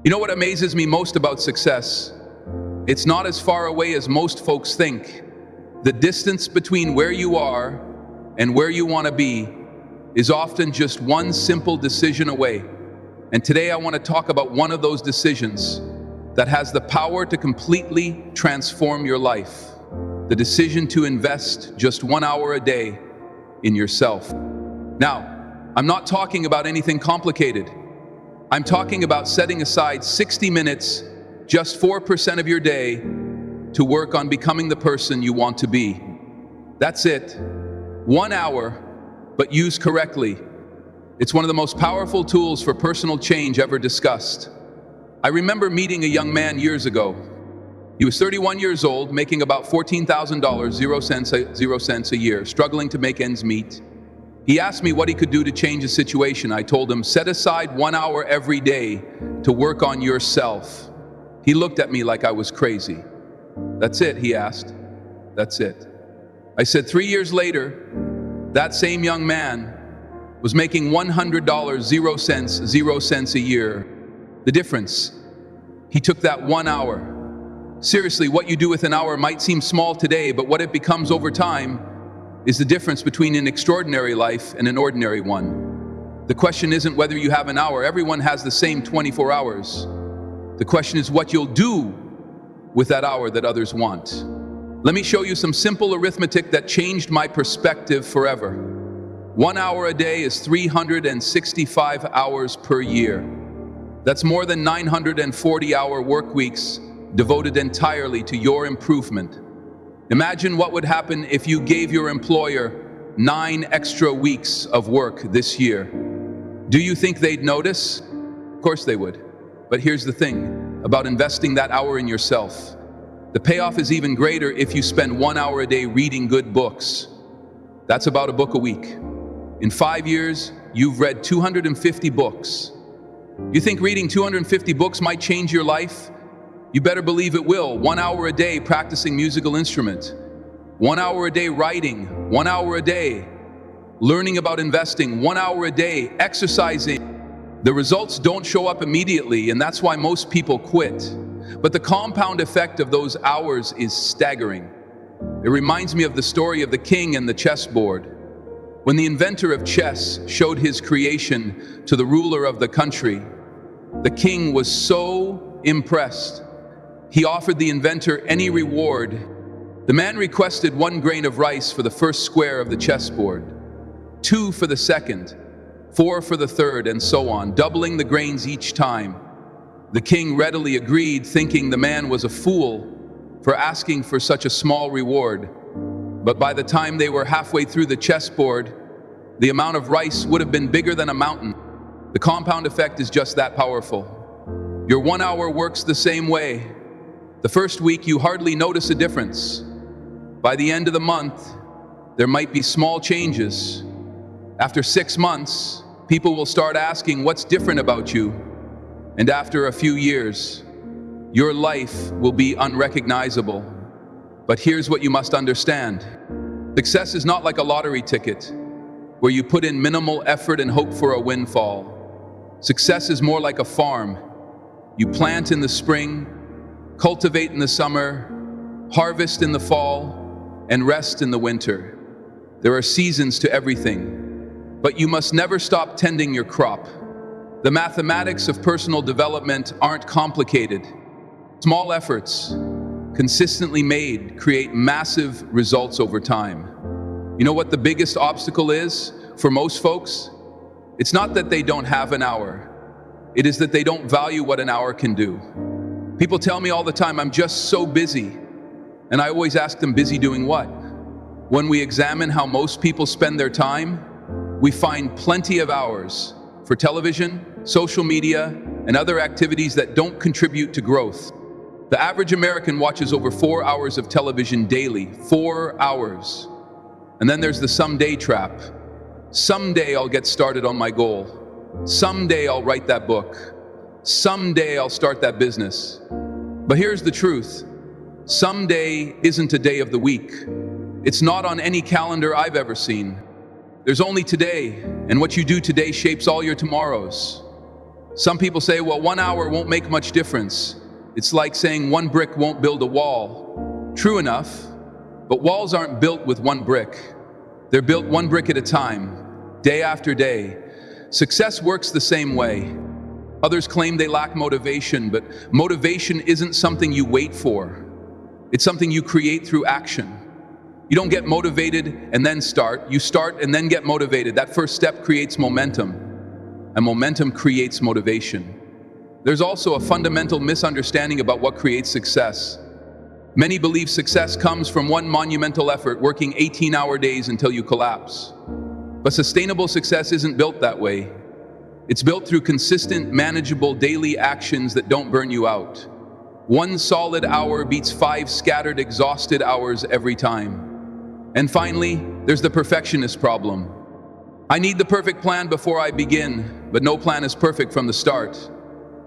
You know what amazes me most about success? It's not as far away as most folks think. The distance between where you are and where you want to be is often just one simple decision away. And today I want to talk about one of those decisions that has the power to completely transform your life. The decision to invest just 1 hour a day in yourself. Now, I'm not talking about anything complicated. I'm talking about setting aside 60 minutes, just 4% of your day, to work on becoming the person you want to be. That's it. 1 hour, but used correctly. It's one of the most powerful tools for personal change ever discussed. I remember meeting a young man years ago. He was 31 years old, making about $14,000, 0 cents a year, struggling to make ends meet. He asked me what he could do to change the situation. I told him, set aside 1 hour every day to work on yourself. He looked at me like I was crazy. That's it, he asked. That's it. I said 3 years later, that same young man was making $100, 0 cents a year. The difference, he took that 1 hour. Seriously, what you do with an hour might seem small today, but what it becomes over time is the difference between an extraordinary life and an ordinary one. The question isn't whether you have an hour. Everyone has the same 24 hours. The question is what you'll do with that hour that others want. Let me show you some simple arithmetic that changed my perspective forever. 1 hour a day is 365 hours per year. That's more than 940-hour work weeks devoted entirely to your improvement. Imagine what would happen if you gave your employer 9 extra weeks of work this year. Do you think they'd notice? Of course they would. But here's the thing about investing that hour in yourself. The payoff is even greater if you spend 1 hour a day reading good books. That's about a book a week. In 5 years, you've read 250 books. You think reading 250 books might change your life? You better believe it will. 1 hour a day practicing musical instrument. 1 hour a day writing. 1 hour a day learning about investing. 1 hour a day exercising. The results don't show up immediately, and that's why most people quit. But the compound effect of those hours is staggering. It reminds me of the story of the king and the chessboard. When the inventor of chess showed his creation to the ruler of the country, the king was so impressed. He offered the inventor any reward. The man requested 1 grain of rice for the first square of the chessboard, 2 for the second, 4 for the third, and so on, doubling the grains each time. The king readily agreed, thinking the man was a fool for asking for such a small reward. But by the time they were halfway through the chessboard, the amount of rice would have been bigger than a mountain. The compound effect is just that powerful. Your 1 hour works the same way. The first week, you hardly notice a difference. By the end of the month, there might be small changes. After 6 months, people will start asking what's different about you. And after a few years, your life will be unrecognizable. But here's what you must understand. Success is not like a lottery ticket, where you put in minimal effort and hope for a windfall. Success is more like a farm. You plant in the spring, cultivate in the summer, harvest in the fall, and rest in the winter. There are seasons to everything, but you must never stop tending your crop. The mathematics of personal development aren't complicated. Small efforts, consistently made, create massive results over time. You know what the biggest obstacle is for most folks? It's not that they don't have an hour. It is that they don't value what an hour can do. People tell me all the time, I'm just so busy. And I always ask them, busy doing what? When we examine how most people spend their time, we find plenty of hours for television, social media, and other activities that don't contribute to growth. The average American watches over 4 hours of television daily, 4 hours. And then there's the someday trap. Someday I'll get started on my goal. Someday I'll write that book. Someday I'll start that business. But here's the truth. Someday isn't a day of the week. It's not on any calendar I've ever seen. There's only today, and what you do today shapes all your tomorrows. Some people say, well, 1 hour won't make much difference. It's like saying one brick won't build a wall. True enough, but walls aren't built with one brick. They're built one brick at a time, day after day. Success works the same way. Others claim they lack motivation, but motivation isn't something you wait for. It's something you create through action. You don't get motivated and then start. You start and then get motivated. That first step creates momentum, and momentum creates motivation. There's also a fundamental misunderstanding about what creates success. Many believe success comes from one monumental effort, working 18-hour days until you collapse. But sustainable success isn't built that way. It's built through consistent, manageable daily actions that don't burn you out. 1 solid hour beats 5 scattered, exhausted hours every time. And finally, there's the perfectionist problem. I need the perfect plan before I begin, but no plan is perfect from the start.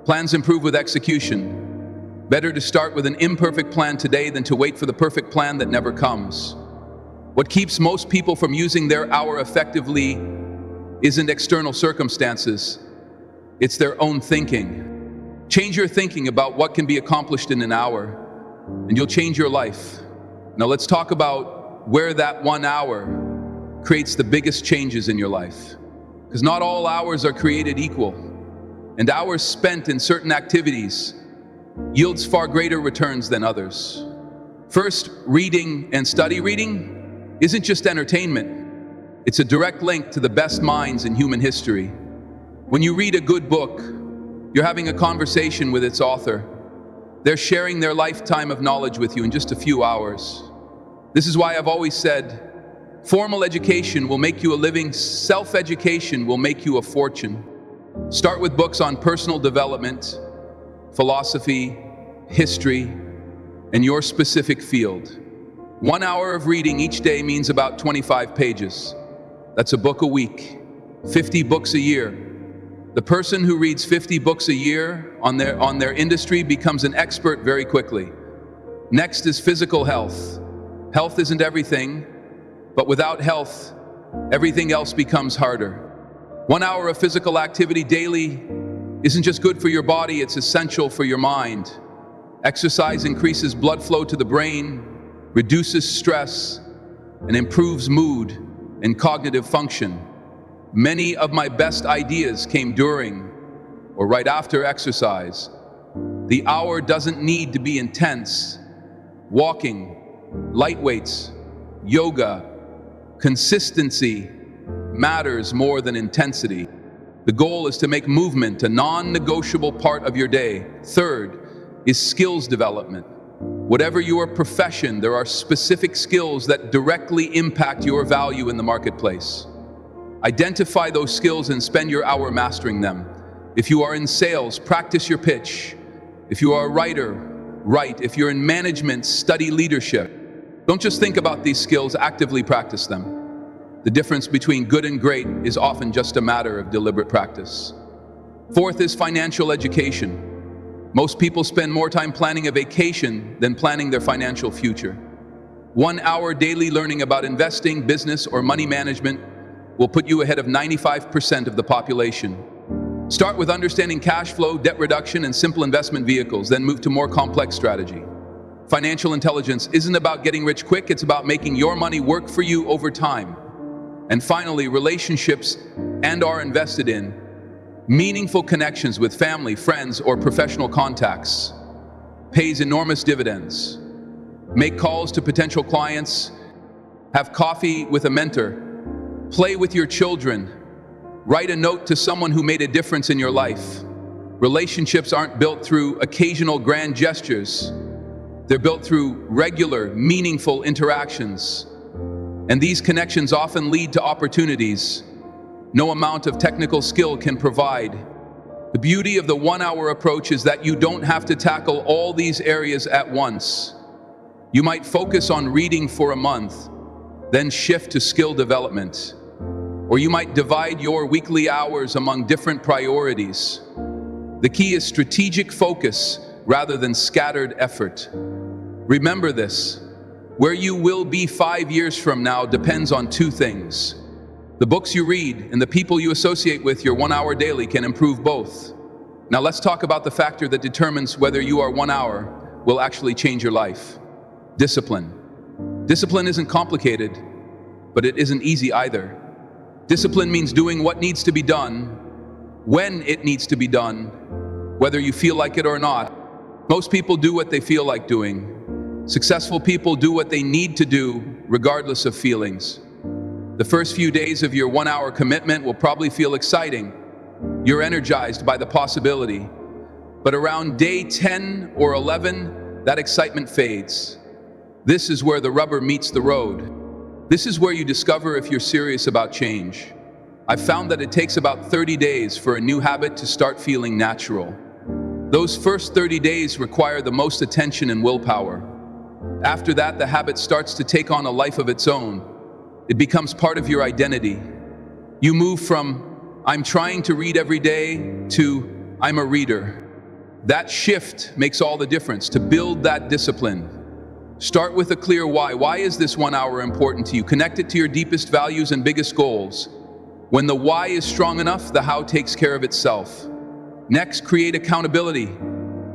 Plans improve with execution. Better to start with an imperfect plan today than to wait for the perfect plan that never comes. What keeps most people from using their hour effectively isn't external circumstances, it's their own thinking. Change your thinking about what can be accomplished in an hour, and you'll change your life. Now let's talk about where that 1 hour creates the biggest changes in your life. Because not all hours are created equal, and hours spent in certain activities yields far greater returns than others. First, reading and study. Reading isn't just entertainment. It's a direct link to the best minds in human history. When you read a good book, you're having a conversation with its author. They're sharing their lifetime of knowledge with you in just a few hours. This is why I've always said, formal education will make you a living, self-education will make you a fortune. Start with books on personal development, philosophy, history, and your specific field. 1 hour of reading each day means about 25 pages. That's a book a week, 50 books a year. The person who reads 50 books a year on their industry becomes an expert very quickly. Next is physical health. Health isn't everything, but without health, everything else becomes harder. 1 hour of physical activity daily isn't just good for your body, it's essential for your mind. Exercise increases blood flow to the brain, reduces stress, and improves mood and cognitive function. Many of my best ideas came during or right after exercise. The hour doesn't need to be intense. Walking, light weights, yoga, consistency matters more than intensity. The goal is to make movement a non-negotiable part of your day. Third is skills development. Whatever your profession, there are specific skills that directly impact your value in the marketplace. Identify those skills and spend your hour mastering them. If you are in sales, practice your pitch. If you are a writer, write. If you're in management, study leadership. Don't just think about these skills, actively practice them. The difference between good and great is often just a matter of deliberate practice. Fourth is financial education. Most people spend more time planning a vacation than planning their financial future. 1 hour daily learning about investing, business, or money management will put you ahead of 95% of the population. Start with understanding cash flow, debt reduction, and simple investment vehicles, then move to more complex strategy. Financial intelligence isn't about getting rich quick, it's about making your money work for you over time. And finally, relationships are invested in. Meaningful connections with family, friends, or professional contacts pays enormous dividends. Make calls to potential clients, have coffee with a mentor, play with your children, write a note to someone who made a difference in your life. Relationships aren't built through occasional grand gestures. They're built through regular, meaningful interactions. And these connections often lead to opportunities no amount of technical skill can provide. The beauty of the 1 hour approach is that you don't have to tackle all these areas at once. You might focus on reading for a month, then shift to skill development. Or you might divide your weekly hours among different priorities. The key is strategic focus rather than scattered effort. Remember this, where you will be 5 years from now depends on 2 things. The books you read and the people you associate with. Your 1 hour daily can improve both. Now let's talk about the factor that determines whether you are 1 hour will actually change your life. Discipline. Discipline isn't complicated, but it isn't easy either. Discipline means doing what needs to be done, when it needs to be done, whether you feel like it or not. Most people do what they feel like doing. Successful people do what they need to do, regardless of feelings. The first few days of your 1 hour commitment will probably feel exciting. You're energized by the possibility. But around day 10 or 11, that excitement fades. This is where the rubber meets the road. This is where you discover if you're serious about change. I've found that it takes about 30 days for a new habit to start feeling natural. Those first 30 days require the most attention and willpower. After that, the habit starts to take on a life of its own. It becomes part of your identity. You move from, I'm trying to read every day, to, I'm a reader. That shift makes all the difference. To build that discipline, start with a clear why. Why is this 1 hour important to you? Connect it to your deepest values and biggest goals. When the why is strong enough, the how takes care of itself. Next, create accountability.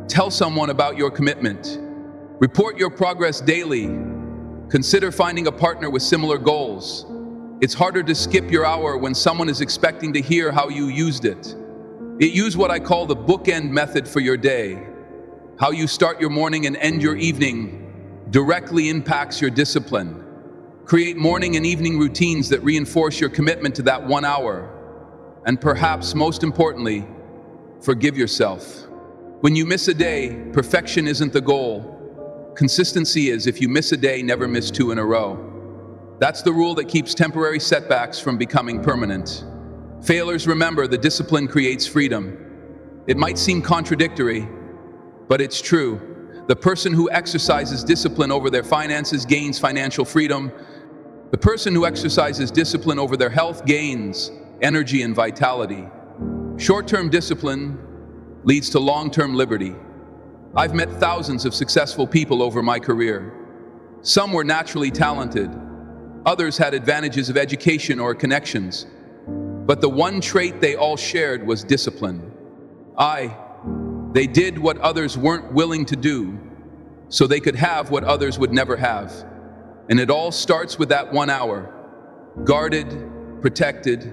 Tell someone about your commitment. Report your progress daily. Consider finding a partner with similar goals. It's harder to skip your hour when someone is expecting to hear how you used it. Use what I call the bookend method for your day. How you start your morning and end your evening directly impacts your discipline. Create morning and evening routines that reinforce your commitment to that 1 hour. And perhaps most importantly, forgive yourself. When you miss a day, perfection isn't the goal. Consistency is. If you miss a day, never miss 2 in a row. That's the rule that keeps temporary setbacks from becoming permanent. Failures, remember, the discipline creates freedom. It might seem contradictory, but it's true. The person who exercises discipline over their finances gains financial freedom. The person who exercises discipline over their health gains energy and vitality. Short-term discipline leads to long-term liberty. I've met thousands of successful people over my career. Some were naturally talented. Others had advantages of education or connections. But the one trait they all shared was discipline. They did what others weren't willing to do, so they could have what others would never have. And it all starts with that 1 hour, guarded, protected,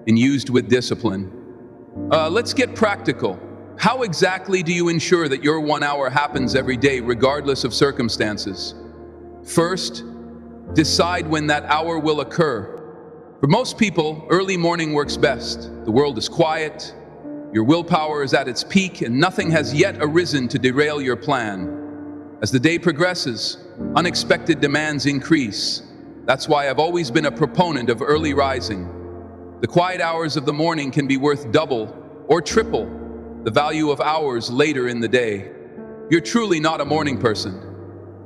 and used with discipline. Let's get practical. How exactly do you ensure that your 1 hour happens every day, regardless of circumstances? First, decide when that hour will occur. For most people, early morning works best. The world is quiet, your willpower is at its peak, and nothing has yet arisen to derail your plan. As the day progresses, unexpected demands increase. That's why I've always been a proponent of early rising. The quiet hours of the morning can be worth double or triple the value of hours later in the day. You're truly not a morning person.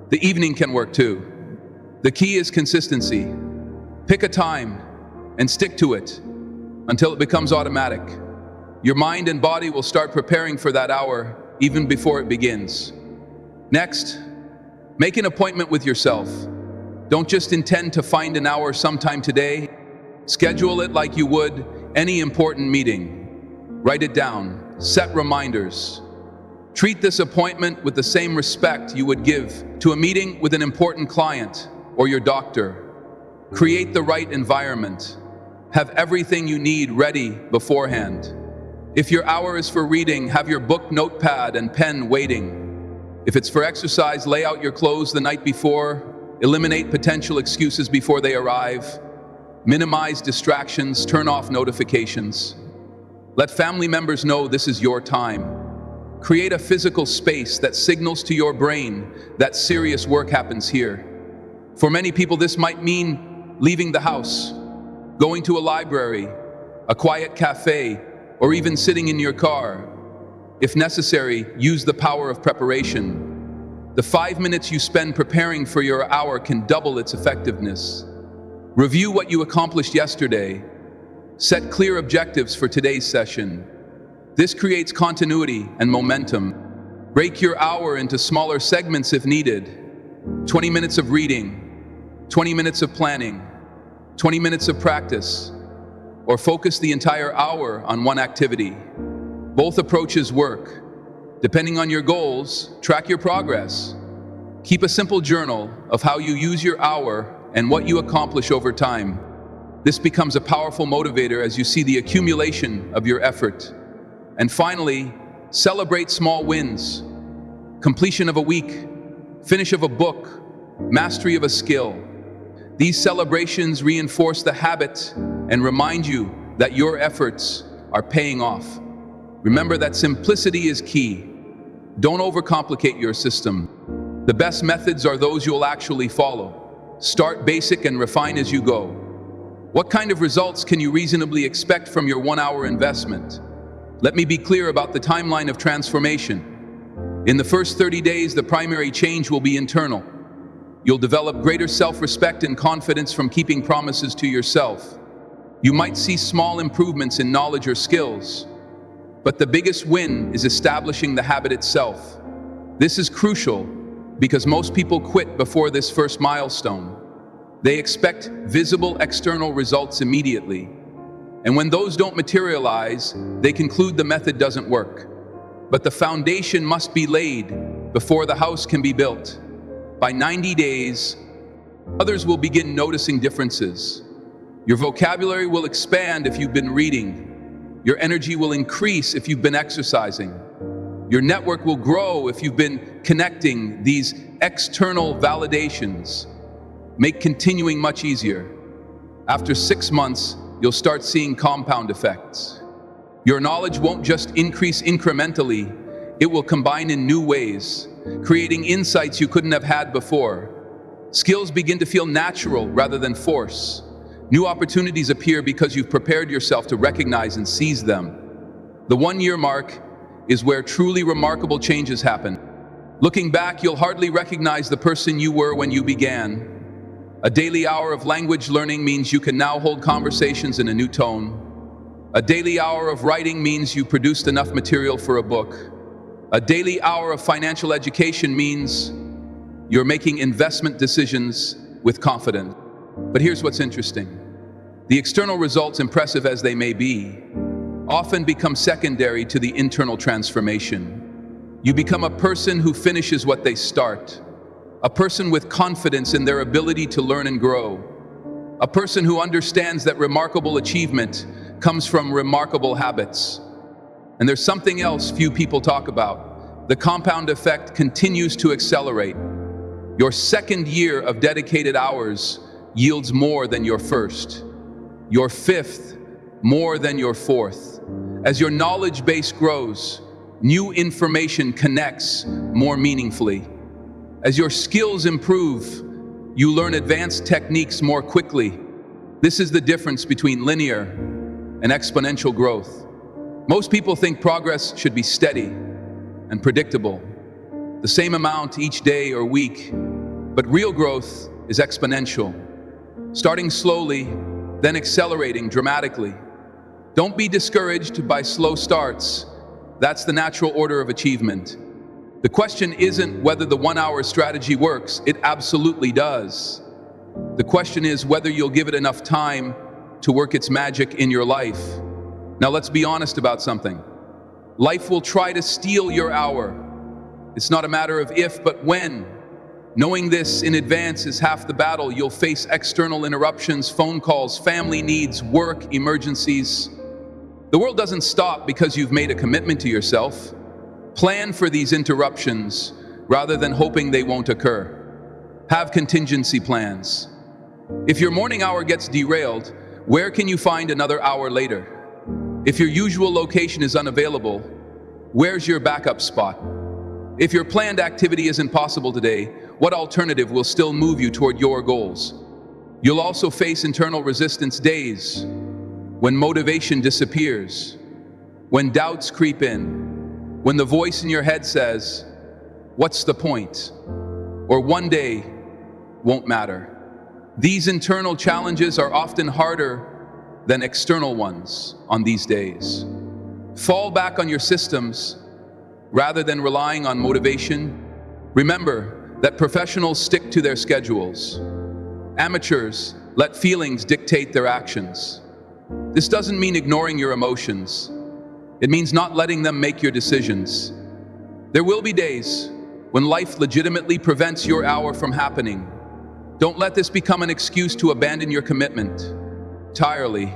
The evening can work too. The key is consistency. Pick a time and stick to it until it becomes automatic. Your mind and body will start preparing for that hour even before it begins. Next, make an appointment with yourself. Don't just intend to find an hour sometime today. Schedule it like you would any important meeting. Write it down. Set reminders. Treat this appointment with the same respect you would give to a meeting with an important client or your doctor. Create the right environment. Have everything you need ready beforehand. If your hour is for reading, have your book, notepad, and pen waiting. If it's for exercise, lay out your clothes the night before. Eliminate potential excuses before they arrive. Minimize distractions, turn off notifications. Let family members know this is your time. Create a physical space that signals to your brain that serious work happens here. For many people, this might mean leaving the house, going to a library, a quiet cafe, or even sitting in your car. If necessary, use the power of preparation. The 5 minutes you spend preparing for your hour can double its effectiveness. Review what you accomplished yesterday. Set clear objectives for today's session. This creates continuity and momentum. Break your hour into smaller segments if needed. 20 minutes of reading, 20 minutes of planning, 20 minutes of practice, or focus the entire hour on one activity. Both approaches work. Depending on your goals, track your progress. Keep a simple journal of how you use your hour and what you accomplish over time. This becomes a powerful motivator as you see the accumulation of your effort. And finally, celebrate small wins. Completion of a week, finish of a book, mastery of a skill. These celebrations reinforce the habit and remind you that your efforts are paying off. Remember that simplicity is key. Don't overcomplicate your system. The best methods are those you'll actually follow. Start basic and refine as you go. What kind of results can you reasonably expect from your 1-hour investment? Let me be clear about the timeline of transformation. In the first 30 days, the primary change will be internal. You'll develop greater self-respect and confidence from keeping promises to yourself. You might see small improvements in knowledge or skills, but the biggest win is establishing the habit itself. This is crucial because most people quit before this first milestone. They expect visible external results immediately, and when those don't materialize, they conclude the method doesn't work. But the foundation must be laid before the house can be built. By 90 days, others will begin noticing differences. Your vocabulary will expand if you've been reading. Your energy will increase if you've been exercising. Your network will grow if you've been connecting. These external validations make continuing much easier. After 6 months, you'll start seeing compound effects. Your knowledge won't just increase incrementally, it will combine in new ways, creating insights you couldn't have had before. Skills begin to feel natural rather than force. New opportunities appear because you've prepared yourself to recognize and seize them. The 1-year mark is where truly remarkable changes happen. Looking back, you'll hardly recognize the person you were when you began. A daily hour of language learning means you can now hold conversations in a new tone. A daily hour of writing means you produced enough material for a book. A daily hour of financial education means you're making investment decisions with confidence. But here's what's interesting. The external results, impressive as they may be, often become secondary to the internal transformation. You become a person who finishes what they start, a person with confidence in their ability to learn and grow, a person who understands that remarkable achievement comes from remarkable habits. And there's something else few people talk about. The compound effect continues to accelerate. Your 2nd year of dedicated hours yields more than your 1st. Your 5th, more than your 4th. As your knowledge base grows, new information connects more meaningfully. As your skills improve, you learn advanced techniques more quickly. This is the difference between linear and exponential growth. Most people think progress should be steady and predictable, the same amount each day or week, but real growth is exponential, starting slowly, then accelerating dramatically. Don't be discouraged by slow starts. That's the natural order of achievement. The question isn't whether the 1-hour strategy works. It absolutely does. The question is whether you'll give it enough time to work its magic in your life. Now let's be honest about something. Life will try to steal your hour. It's not a matter of if, but when. Knowing this in advance is half the battle. You'll face external interruptions, phone calls, family needs, work, emergencies. The world doesn't stop because you've made a commitment to yourself. Plan for these interruptions rather than hoping they won't occur. Have contingency plans. If your morning hour gets derailed, where can you find another hour later? If your usual location is unavailable, where's your backup spot? If your planned activity isn't possible today, what alternative will still move you toward your goals? You'll also face internal resistance days, when motivation disappears, when doubts creep in, when the voice in your head says, "What's the point?" or "One day won't matter." These internal challenges are often harder than external ones on these days. Fall back on your systems rather than relying on motivation. Remember that professionals stick to their schedules. Amateurs let feelings dictate their actions. This doesn't mean ignoring your emotions. It means not letting them make your decisions. There will be days when life legitimately prevents your hour from happening. Don't let this become an excuse to abandon your commitment entirely.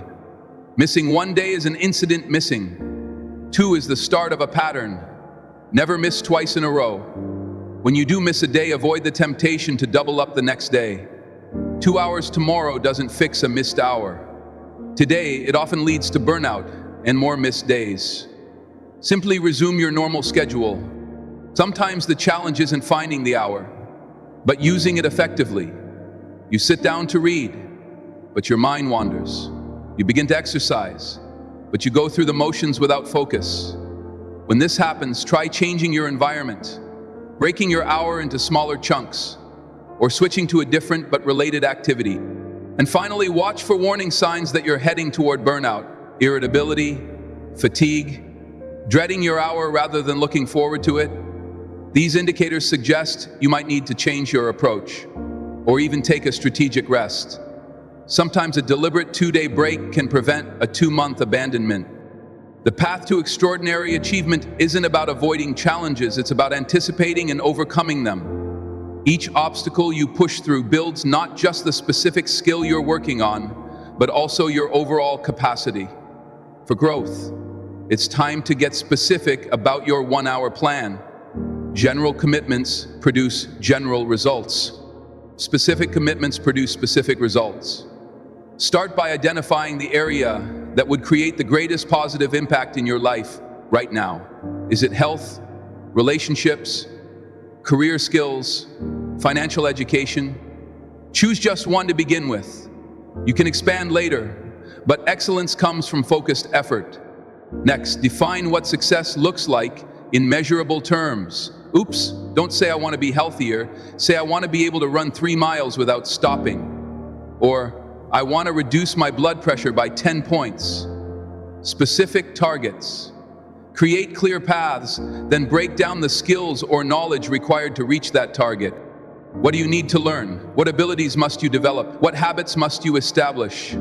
Missing one day is an incident missing. 2 is the start of a pattern. Never miss twice in a row. When you do miss a day, avoid the temptation to double up the next day. 2 hours tomorrow doesn't fix a missed hour. Today, it often leads to burnout and more missed days. Simply resume your normal schedule. Sometimes the challenge isn't finding the hour, but using it effectively. You sit down to read, but your mind wanders. You begin to exercise, but you go through the motions without focus. When this happens, try changing your environment, breaking your hour into smaller chunks, or switching to a different but related activity. And finally, watch for warning signs that you're heading toward burnout, irritability, fatigue, dreading your hour rather than looking forward to it. These indicators suggest you might need to change your approach, or even take a strategic rest. Sometimes a deliberate 2-day break can prevent a 2-month abandonment. The path to extraordinary achievement isn't about avoiding challenges, it's about anticipating and overcoming them. Each obstacle you push through builds not just the specific skill you're working on, but also your overall capacity for growth. It's time to get specific about your 1-hour plan. General commitments produce general results. Specific commitments produce specific results. Start by identifying the area that would create the greatest positive impact in your life right now. Is it health, relationships, career skills, financial education? Choose just one to begin with. You can expand later, but excellence comes from focused effort. Next, define what success looks like in measurable terms. Oops, don't say I want to be healthier. Say I want to be able to run 3 miles without stopping. Or I want to reduce my blood pressure by 10 points. Specific targets. Create clear paths, then break down the skills or knowledge required to reach that target. What do you need to learn? What abilities must you develop? What habits must you establish?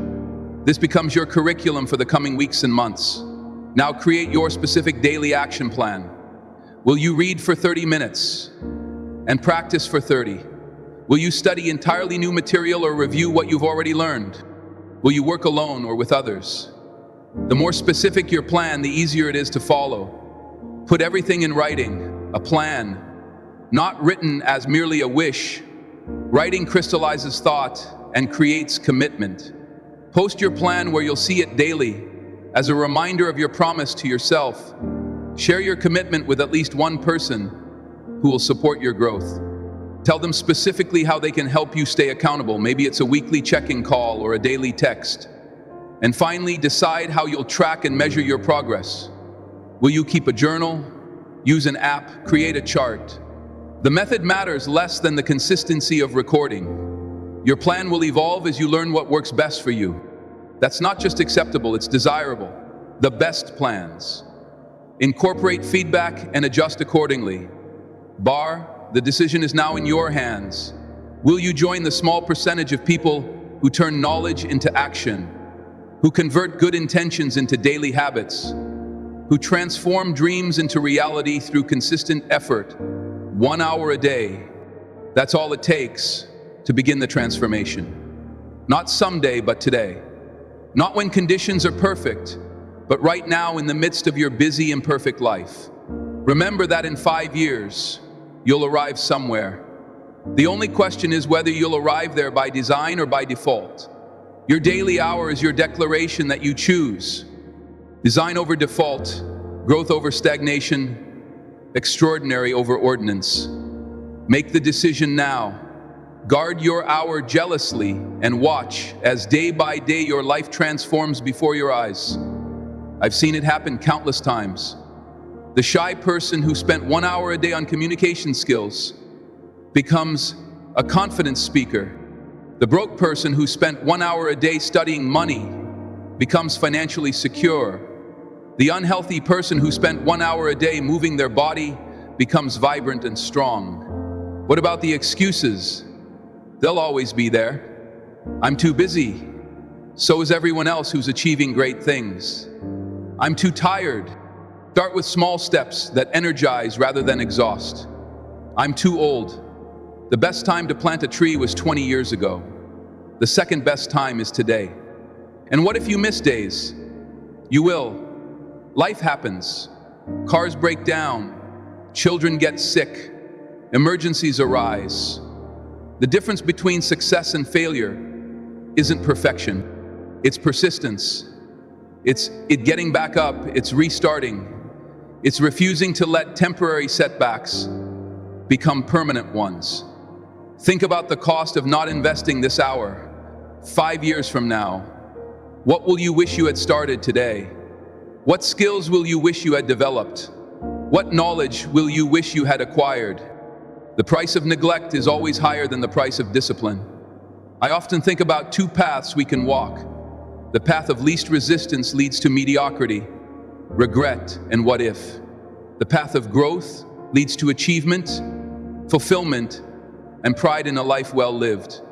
This becomes your curriculum for the coming weeks and months. Now create your specific daily action plan. Will you read for 30 minutes and practice for 30? Will you study entirely new material or review what you've already learned? Will you work alone or with others? The more specific your plan, the easier it is to follow. Put everything in writing, a plan, not written as merely a wish. Writing crystallizes thought and creates commitment. Post your plan where you'll see it daily as a reminder of your promise to yourself. Share your commitment with at least one person who will support your growth. Tell them specifically how they can help you stay accountable. Maybe it's a weekly check-in call or a daily text. And finally, decide how you'll track and measure your progress. Will you keep a journal, use an app, create a chart? The method matters less than the consistency of recording. Your plan will evolve as you learn what works best for you. That's not just acceptable, it's desirable. The best plans. Incorporate feedback and adjust accordingly. The decision is now in your hands. Will you join the small percentage of people who turn knowledge into action, who convert good intentions into daily habits, who transform dreams into reality through consistent effort, 1 hour a day? That's all it takes to begin the transformation. Not someday, but today. Not when conditions are perfect, but right now in the midst of your busy, imperfect life. Remember that in 5 years, you'll arrive somewhere. The only question is whether you'll arrive there by design or by default. Your daily hour is your declaration that you choose. Design over default, growth over stagnation, extraordinary over ordinance. Make the decision now. Guard your hour jealously and watch as day by day your life transforms before your eyes. I've seen it happen countless times. The shy person who spent 1 hour a day on communication skills becomes a confident speaker. The broke person who spent 1 hour a day studying money becomes financially secure. The unhealthy person who spent 1 hour a day moving their body becomes vibrant and strong. What about the excuses? They'll always be there. I'm too busy. So is everyone else who's achieving great things. I'm too tired. Start with small steps that energize rather than exhaust. I'm too old. The best time to plant a tree was 20 years ago. The second best time is today. And what if you miss days? You will. Life happens. Cars break down. Children get sick. Emergencies arise. The difference between success and failure isn't perfection. It's persistence. It's getting back up. It's restarting. It's refusing to let temporary setbacks become permanent ones. Think about the cost of not investing this hour. 5 years from now, what will you wish you had started today? What skills will you wish you had developed? What knowledge will you wish you had acquired? The price of neglect is always higher than the price of discipline. I often think about two paths we can walk. The path of least resistance leads to mediocrity, regret, and what if. The path of growth leads to achievement, fulfillment, and pride in a life well lived.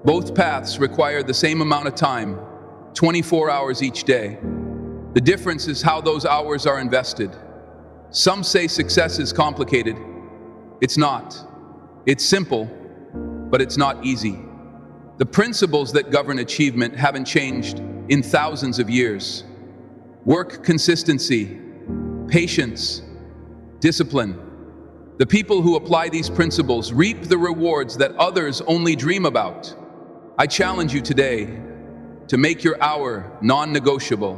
Both paths require the same amount of time, 24 hours each day. The difference is how those hours are invested. Some say success is complicated. It's not. It's simple, but it's not easy. The principles that govern achievement haven't changed in thousands of years. Work consistency, patience, discipline. The people who apply these principles reap the rewards that others only dream about. I challenge you today to make your hour non-negotiable.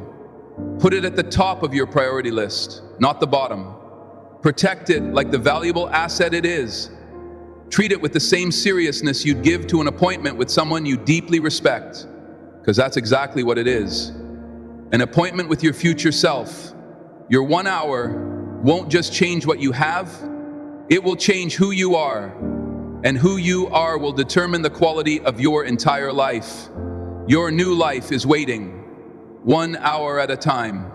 Put it at the top of your priority list, not the bottom. Protect it like the valuable asset it is. Treat it with the same seriousness you'd give to an appointment with someone you deeply respect, because that's exactly what it is. An appointment with your future self. Your 1 hour won't just change what you have, it will change who you are. And who you are will determine the quality of your entire life. Your new life is waiting, 1 hour at a time.